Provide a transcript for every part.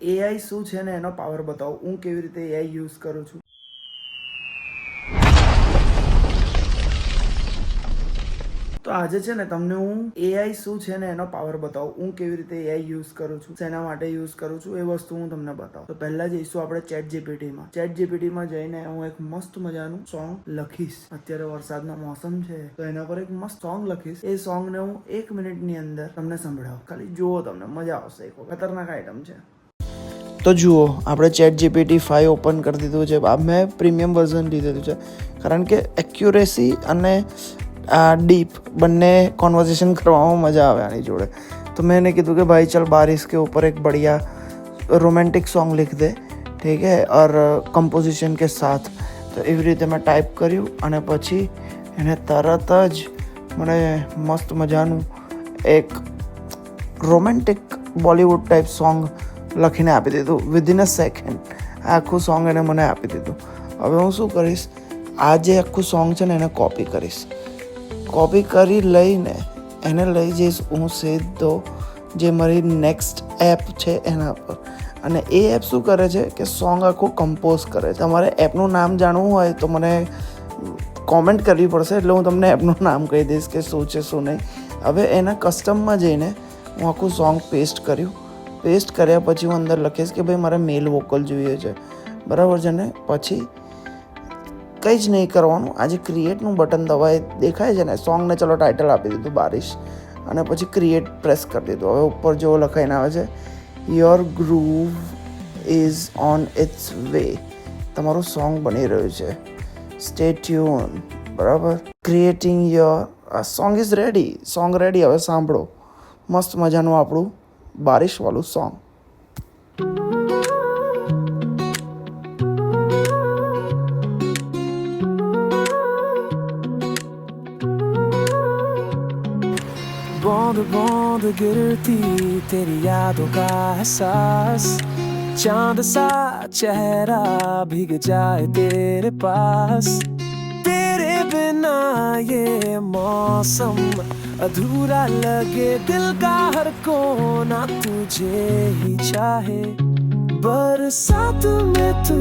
AI શું છે ને એનો પાવર બતાવો, હું કેવી રીતે એઆઈ યુઝ કરું છું. તો આજે છે ને તમને હું એઆઈ શું છે ને એનો પાવર બતાવું, હું કેવી રીતે એઆઈ યુઝ કરું છું, શેના માટે યુઝ કરું છું, એ વસ્તુ હું તમને બતાવું. તો પહેલા જઈશું આપણે ચેટ જીપીટીમાં. ચેટ જીપીટીમાં જઈને હું એક મસ્ત મજાનું સોંગ લખીશ. અત્યારે વરસાદનો મોસમ છે તો એના પર એક મસ્ત સોંગ લખીશ. એ સોંગને હું 1 મિનિટની અંદર તમને સંભળાવું. ખાલી જુઓ, તમને મજા આવશે. એક ખતરનાક આઈટમ છે. તો જુઓ, આપણે ચેટ જીપીટી 5 ઓપન કરી દીધું છે. મેં પ્રીમિયમ વર્ઝન લીધેલું છે કારણ કે એક્યુરેસી અને डीप बनने कॉन्वर्सेशन करवाओ मज़ा आवे आनी जोड़े. तो मैंने कहा कि भाई चल बारिश के ऊपर एक बढ़िया रोमांटिक सॉन्ग लिख दे, ठीक है, और कंपोजिशन के साथ. तो एवी रीते मैं टाइप કર્યું અને પછી એને તરત જ મને મસ્ત મજાનું એક રોમેન્ટિક બોલિવૂડ ટાઈપ સોંગ લખીને આપી દીધું. વિધિન અ સેકન્ડ આખું સોંગ એને મને આપી દીધું. હવે હું શું કરીશ, આ જે આખું સોંગ છે ને એને કોપી કરીશ. કોપી કરી લઈને એને લઈ જઈશ હું સીધો જે મારી નેક્સ્ટ એપ છે એના પર. અને એ એપ શું કરે છે કે સોંગ આખું કમ્પોઝ કરે છે. તમારે એપનું નામ જાણવું હોય તો મને કોમેન્ટ કરવી પડશે, એટલે હું તમને એપનું નામ કહી દઈશ કે શું છે શું નહીં. હવે એના કસ્ટમમાં જઈને હું આખું સોંગ પેસ્ટ કર્યું. પેસ્ટ કર્યા પછી હું અંદર લખીશ કે ભાઈ મારે મેલ વોકલ જોઈએ છે, બરાબર છે ને. પછી કંઈ જ નહીં કરવાનું. આ જે ક્રિએટનું બટન દબાઈ દેખાય છે ને, સોંગને ચલો ટાઇટલ આપી દીધું બારિશ, અને પછી ક્રિએટ પ્રેસ કરી દીધું. હવે ઉપર જેવો લખાઈને આવે છે your groove is on it's way. તમારું સોંગ બની રહ્યું છે, સ્ટે ટ્યુન, બરાબર. Creating your song is ready. Song ready. હવે સાંભળો મસ્ત મજાનું આપણું બારિશવાળું સોંગ. बूंद बूंद गिरती तेरी यादों का एहसास, चांद सा चेहरा भीग जाए तेरे पास. तेरे बिना ये मौसम अधूरा लगे, दिल का हर कोना तुझे ही चाहे. बरसात में तू,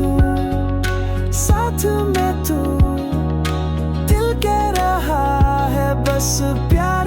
साथ में तू, दिल कह रहा है बस प्यार